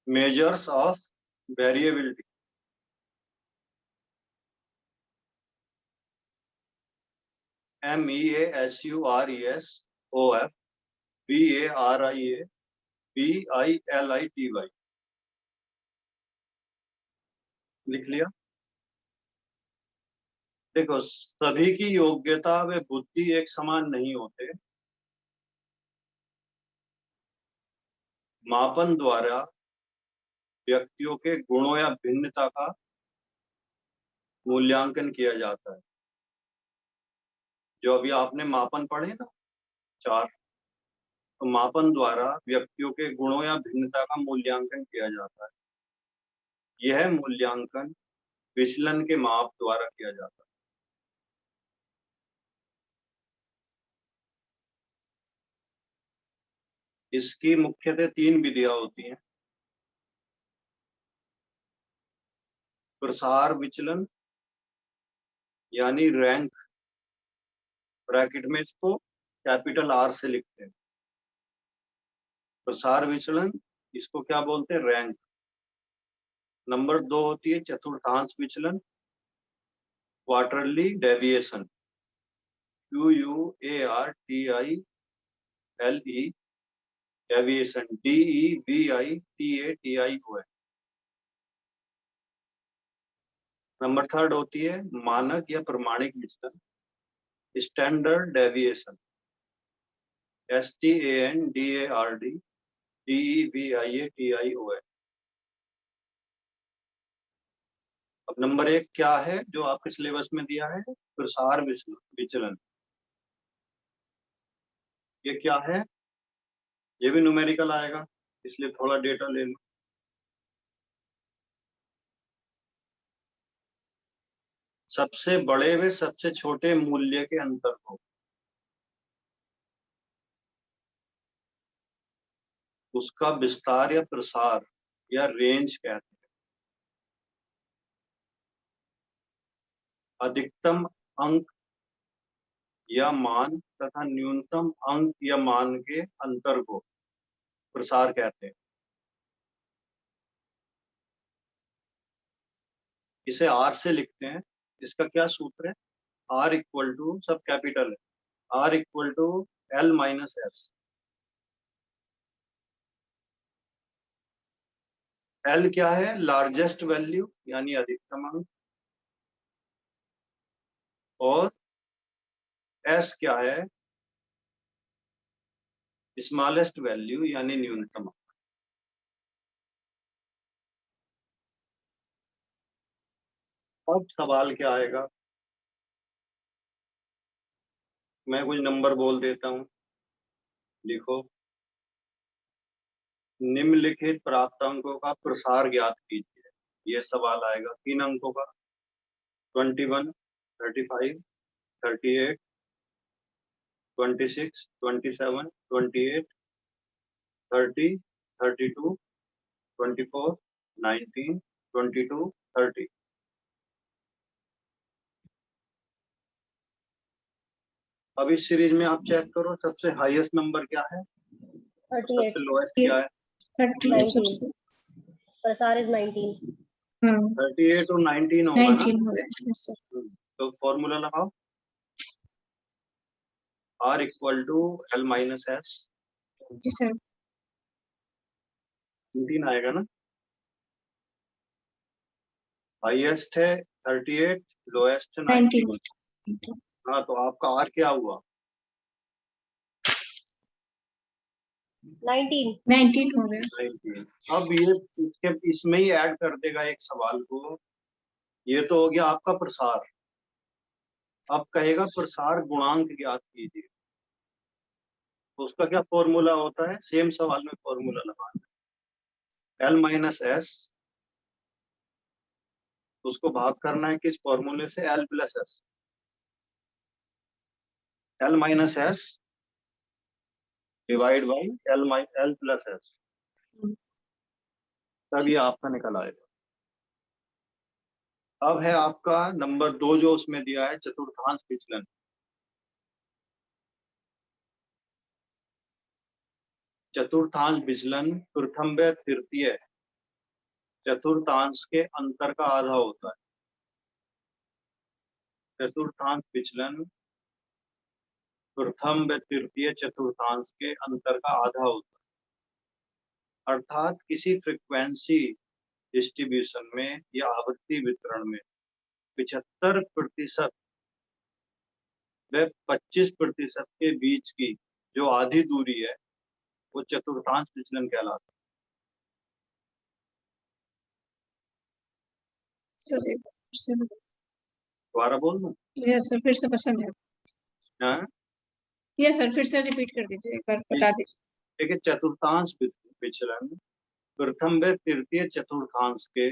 measures of variability. MEASURESOF VARIABILITY. लिख लिया। देखो, सभी की योग्यता व बुद्धि एक समान नहीं होते। मापन द्वारा व्यक्तियों के गुणों या भिन्नता का मूल्यांकन किया जाता है। जो अभी आपने मापन पढ़े ना 4, तो मापन द्वारा व्यक्तियों के गुणों या भिन्नता का मूल्यांकन किया जाता है। यह मूल्यांकन विचलन के माप द्वारा किया जाता है। इसकी मुख्यतः 3 विधियां होती हैं। प्रसार विचलन यानी रैंक, ब्रैकेट में इसको कैपिटल R से लिखते हैं। प्रसार विचलन, इसको क्या बोलते हैं? रैंक। नंबर 2 होती है चतुर्थांश विचलन, quarterly deviation, QUARTILE deviation, DEVIATATION। Number 3 होती है मानक या प्रमाणिक विचलन, स्टैंडर्ड डेविएशन, STANDARD DEVIATION। अब नंबर 1 क्या है जो आपके सिलेबस में दिया है? प्रसार विचलन। ये क्या है? ये भी न्यूमेरिकल आएगा, इसलिए थोड़ा डेटा ले लो। सबसे बड़े व सबसे छोटे मूल्य के अंतर को उसका विस्तार या प्रसार या रेंज कहते हैं। अधिकतम अंक या मान तथा न्यूनतम अंक या मान के अंतर को प्रसार कहते हैं। इसे R से लिखते हैं। इसका क्या सूत्र है? R इक्वल टू, सब कैपिटल है, R equal to L minus S। L क्या है? लार्जेस्ट वैल्यू यानी अधिकतम अंक, और S क्या है? स्मॉलेस्ट वैल्यू यानी न्यूनतम। अब सवाल क्या आएगा? मैं कुछ नंबर बोल देता हूं, लिखो। निम्नलिखित प्राप्तांकों का प्रसार ज्ञात कीजिए। ये सवाल आएगा 3 अंकों का। 21, 35, 38, 26, 27, 28, 30, 32, 24, 19, 22, 30। अब इस सीरीज में आप चेक करो, सबसे हाईएस्ट नंबर क्या है, 38, सबसे लोएस्ट क्या है? 19। प्रसार इज 19। 38 और 19 होगा ना। तो फॉर्मूला लगाओ, R equal to L minus S। 19 आएगा ना। हाईएस्ट है 38, लोएस्ट 19। हाँ, तो आपका R क्या हुआ? 19 हो गया। 19। अब ये इसमें ही ऐड कर देगा एक सवाल को। ये तो हो गया आपका प्रसार। अब कहेगा प्रसार गुणांक ज्ञात कीजिए। तो उसका क्या फॉर्मूला होता है? सेम सवाल में फॉर्मूला लगाना है, L माइनस S, उसको भाग करना है किस फॉर्मूले से? L plus S। L minus S divide by L plus S, तब ये आपका निकल आएगा। अब है आपका नंबर 2 जो उसमें दिया है, चतुर्थांश विचलन। चतुर्थांश विचलन प्रथम व तृतीय चतुर्थांश के अंतर का आधा होता है। चतुर्थांश विचलन प्रथम व तृतीय चतुर्थांश के अंतर का आधा होता है। अर्थात किसी फ्रीक्वेंसी डिस्ट्रीब्यूशन में या आवृत्ति वितरण में 75% व 25% के बीच की जो आधी दूरी है वो चतुर्थांश विचलन कहलाता है। दोबारा बोल दूं? यस सर, फिर से पसंद है। हाँ? यस सर, फिर से रिपीट कर दीजिए, एक बार बता दीजिए। देखिए, चतुर्थांश विचलन प्रथम व तृतीय चतुर्थांश के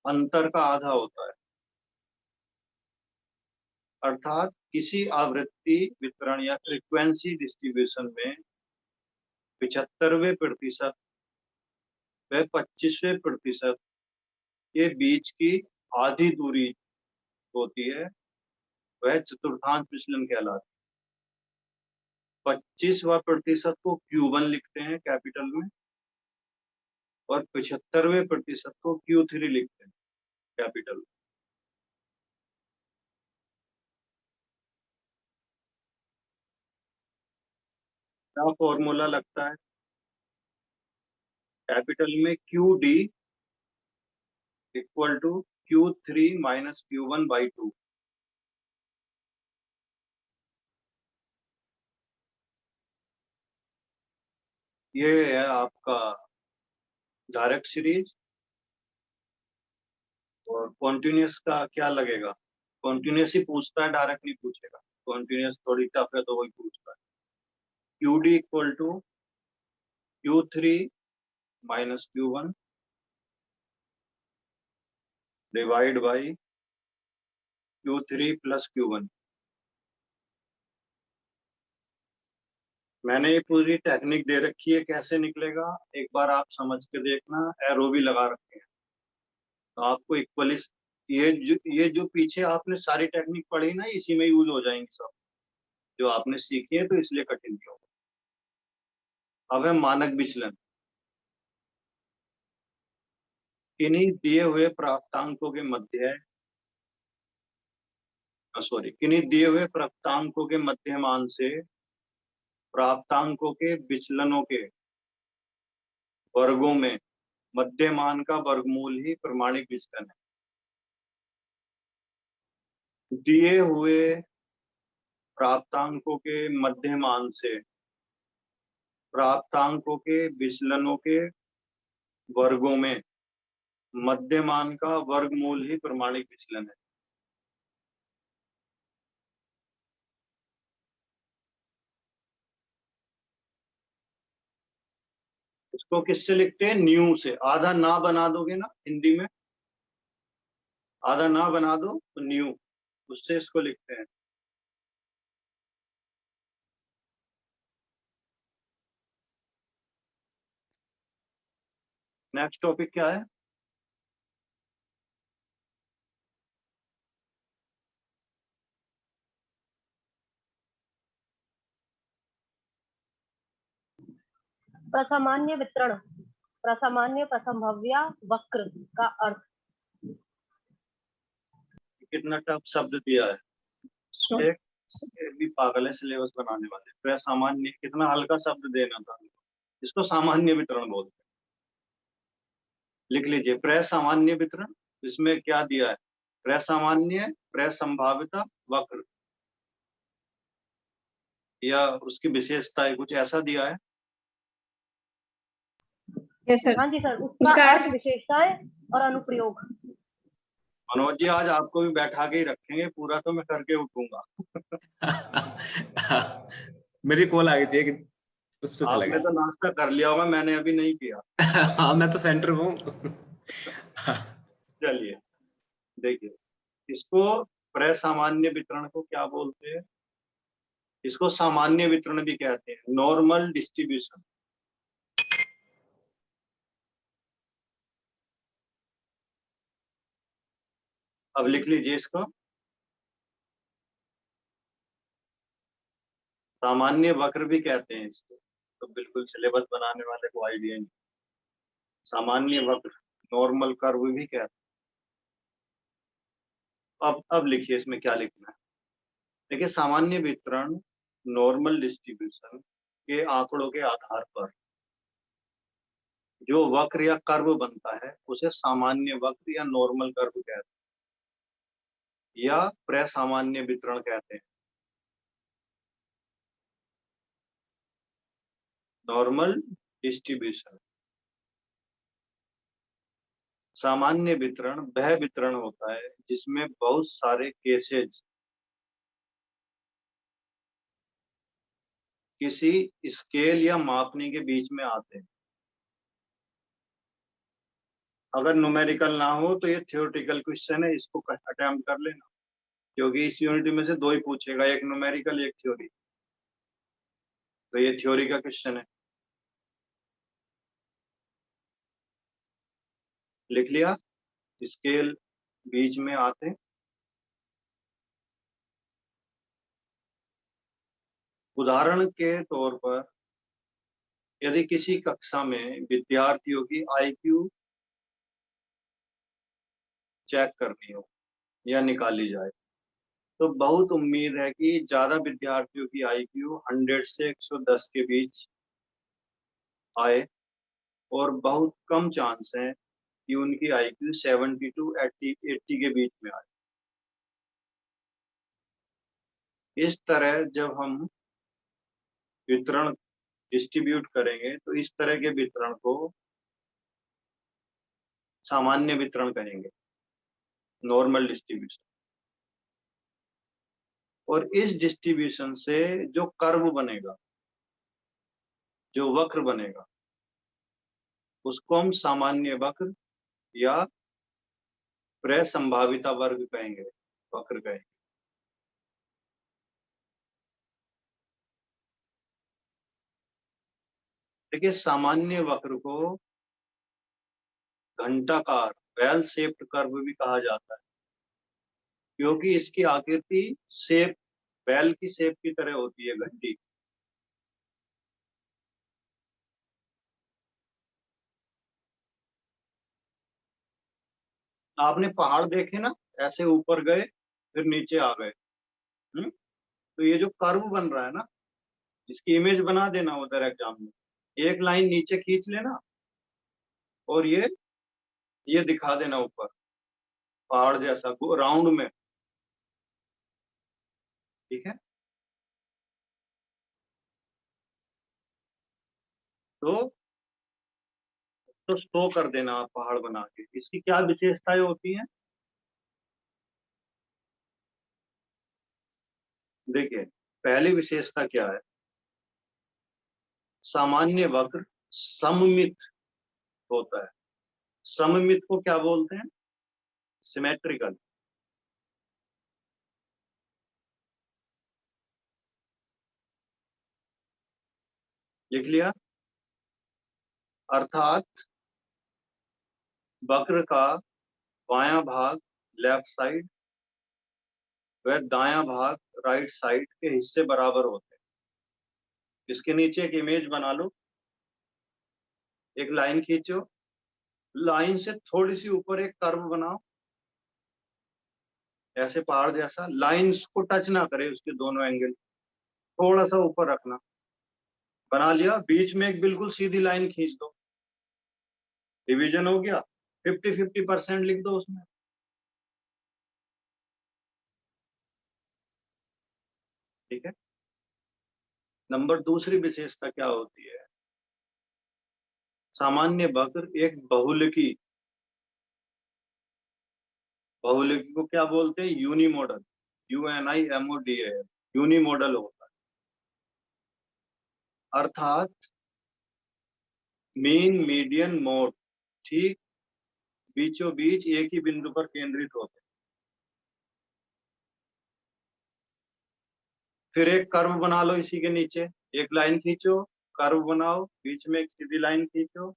अंतर का आधा होता है। अर्थात किसी आवृत्ति वितरण या फ्रीक्वेंसी डिस्ट्रीब्यूशन में 75% व 25% के बीच की आधी दूरी होती है, वह चतुर्थांश विचलन कहलाता है। 25% को Q1 लिखते हैं कैपिटल में, और 75% को Q3 लिखते हैं कैपिटल में। क्या फॉर्मूला लगता है? कैपिटल में QD equal to Q3 minus Q1/2। ये है आपका डायरेक्ट सीरीज। और कॉन्टिन्यूस का क्या लगेगा? कॉन्टिन्यूस ही पूछता है, डायरेक्ट नहीं पूछेगा। कॉन्टिन्यूस थोड़ी टफ है तो वही पूछता है। QD equal to Q3 minus Q1 divide by Q3 plus Q1। मैंने ये पूरी टेक्निक दे रखी है, कैसे निकलेगा एक बार आप समझ के देखना। एरो भी लगा रखे हैं तो आपको इक्वली ये जो पीछे आपने सारी टेक्निक पढ़ी ना, इसी में यूज हो जाएंगी सब जो आपने सीखी है, तो इसलिए कठिन नहीं होगा। अब है मानक विचलन। किन्हीं दिए हुए प्राप्तांकों के मध्य किन्हीं दिए हुए प्राप्तांकों के मध्यमान से प्राप्तांकों के विचलनों के वर्गों में मध्यमान का वर्गमूल ही प्रमाणिक विचलन है। दिए हुए प्राप्तांकों के मध्यमान से प्राप्तांकों के विचलनों के वर्गों में मध्यमान का वर्गमूल ही प्रमाणिक विचलन है। इसको किससे लिखते हैं? न्यू से। आधा ना बना दोगे ना हिंदी में, आधा ना बना दो तो न्यू, उससे इसको लिखते हैं। नेक्स्ट टॉपिक क्या है? प्रसामान्य वितरण, प्रसामान्य प्रसंभाव्य वक्र का अर्थ। कितना टफ शब्द दिया है। एक भी पागल है सिलेबस बनाने वाले। प्रसामान्य, कितना हल्का शब्द देना था। इसको सामान्य वितरण बोलते हैं। लिख लीजिए, प्रसामान्य वितरण। इसमें क्या दिया है? प्रसामान्य प्रसंभाव्यता वक्र, या उसकी विशेषताएं कुछ ऐसा दिया है। Yes sir. हाँ जी सर, उसका अर्थ, विशेषताएं और अनुप्रयोग। मनोज जी, आज आपको भी बैठा के ही रखेंगे, पूरा तो मैं करके उठूंगा। मेरी कॉल आ गई थी कि उस पे चला आपने गया। तो नाश्ता कर लिया होगा, मैंने अभी नहीं किया। हाँ, मैं तो सेंटर में हूँ। चलिए देखिए, इसको प्रसामान्य वितरण को क्या बोलते हैं? इसको सामान्य वितरण भी कहते हैं, नॉर्मल डिस्ट्रीब्यूशन। अब लिख लीजिए इसको, सामान्य वक्र भी कहते हैं इसको। तो बिल्कुल सिलेबस बनाने वाले को आइडिया नहीं। सामान्य वक्र नॉर्मल कर्व भी कहते हैं। अब लिखिए इसमें क्या लिखना है। देखिए, सामान्य वितरण नॉर्मल डिस्ट्रीब्यूशन के आंकड़ों के आधार पर जो वक्र या कर्व बनता है उसे सामान्य वक्र या नॉर्मल कर्व कहते हैं, या प्रसामान्य वितरण कहते हैं। नॉर्मल डिस्ट्रीब्यूशन, सामान्य वितरण वह वितरण होता है जिसमें बहुत सारे केसेज किसी स्केल या मापनी के बीच में आते हैं। अगर न्यूमेरिकल ना हो तो ये थ्योरेटिकल क्वेश्चन है, इसको अटेम्प्ट कर लेना, क्योंकि इस यूनिट में से दो ही पूछेगा, एक न्यूमेरिकल एक थ्योरी। तो ये थ्योरी का क्वेश्चन है। लिख लिया, स्केल बीच में आते। उदाहरण के तौर पर यदि किसी कक्षा में विद्यार्थियों की आईक्यू चेक करनी हो या निकाली जाए, तो बहुत उम्मीद है कि ज्यादा विद्यार्थियों की आईक्यू 100 से 110 के बीच आए, और बहुत कम चांस है कि उनकी आईक्यू 70 टू 80 के बीच में आए। इस तरह जब हम वितरण डिस्ट्रीब्यूट करेंगे तो इस तरह के वितरण को सामान्य वितरण कहेंगे, नॉर्मल डिस्ट्रीब्यूशन। और इस डिस्ट्रीब्यूशन से जो कर्व बनेगा, जो वक्र बनेगा, उसको हम सामान्य वक्र या प्रसंभाविता वर्ग कहेंगे, वक्र कहेंगे। देखिए, सामान्य वक्र को घंटाकार बेल शेप्ड कर्व भी कहा जाता है, क्योंकि इसकी आकृति शेप बेल की शेप की तरह होती है, घंटी। आपने पहाड़ देखे ना, ऐसे ऊपर गए फिर नीचे आ गए। तो ये जो कर्व बन रहा है ना, इसकी इमेज बना देना उधर एग्जाम में। एक लाइन नीचे खींच लेना और ये दिखा देना ऊपर पहाड़ जैसा राउंड में। ठीक है, तो शो कर देना आप पहाड़ बना के। इसकी क्या विशेषताएं होती हैं, देखिए। पहली विशेषता क्या है, सामान्य वक्र सममित होता है। सममित को क्या बोलते हैं, सिमेट्रिकल। लिख लिया, अर्थात वक्र का बायां भाग लेफ्ट साइड व दायां भाग राइट साइड के हिस्से बराबर होते हैं। इसके नीचे एक इमेज बना लो, एक लाइन खींचो, लाइन से थोड़ी सी ऊपर एक कर्व बनाओ, ऐसे पहाड़ जैसा। लाइंस को टच ना करे, उसके दोनों एंगल थोड़ा सा ऊपर रखना। बना लिया, बीच में एक बिल्कुल सीधी लाइन खींच दो, डिवीजन हो गया। 50-50% लिख दो उसमें। ठीक है। नंबर दूसरी विशेषता क्या होती है, सामान्य वक्र एक बहुलिकी, बहुलिकी को क्या बोलते हैं, यूनिमोडल, UNIMODAL, यूनिमोडल होता है। अर्थात मीन मीडियन मोड ठीक बीचों बीच एक ही बिंदु पर केंद्रित होते हैं। फिर एक कर्व बना लो, इसी के नीचे एक लाइन खींचो, कर्व बनाओ, बीच में एक सीधी लाइन खींचो,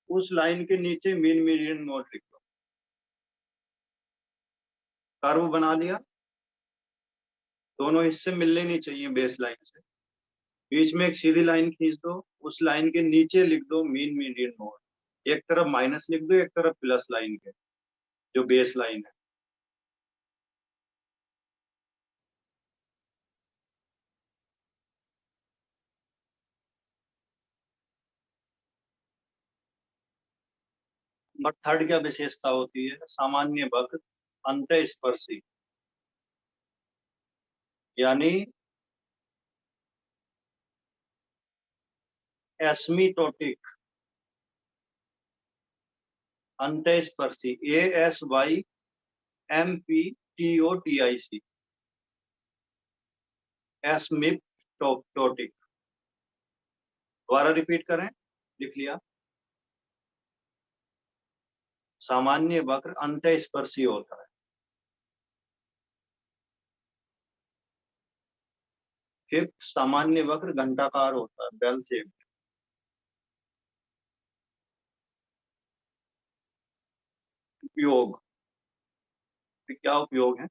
उस लाइन के नीचे मीन मीडियन मोड लिखो। कर्व बना लिया, दोनों हिस्से मिलने नहीं चाहिए बेस लाइन से। बीच में एक सीधी लाइन खींच दो, उस लाइन के नीचे लिख दो मीन मीडियन मोड। एक तरफ माइनस लिख दो, एक तरफ प्लस लाइन के, जो बेस लाइन है। नंबर थर्ड क्या विशेषता होती है? सामान्य वक्र अंतःस्पर्शी, यानी एस्मीटोटिक, अंतःस्पर्शी, ASYMPTOTIC, एस्मीटोटिक। दोबारा रिपीट करें, लिख लिया। सामान्य वक्र अंतःस्पर्शी होता है। फिफ्थ, सामान्य वक्र घंटाकार होता है, बेल शेप। उपयोग, क्या उपयोग है?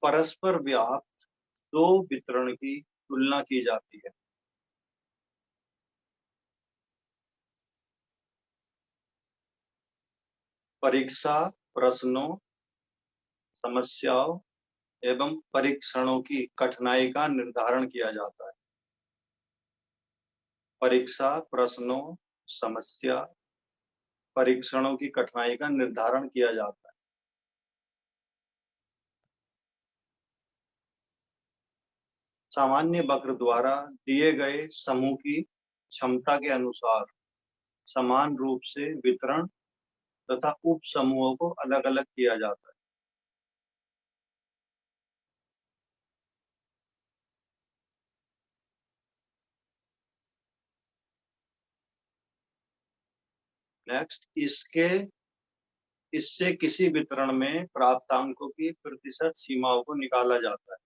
परस्पर व्याप्त दो वितरण की तुलना की जाती है। परीक्षा प्रश्नों, समस्याओं एवं परीक्षणों की कठिनाई का निर्धारण किया जाता है। परीक्षा प्रश्नों, समस्या, परीक्षणों की कठिनाई का निर्धारण किया जाता है। सामान्य वक्र द्वारा दिए गए समूह की क्षमता के अनुसार समान रूप से वितरण तथा उप समूहों को अलग अलग किया जाता है। नेक्स्ट, इससे किसी वितरण में प्राप्तांकों की प्रतिशत सीमाओं को निकाला जाता है।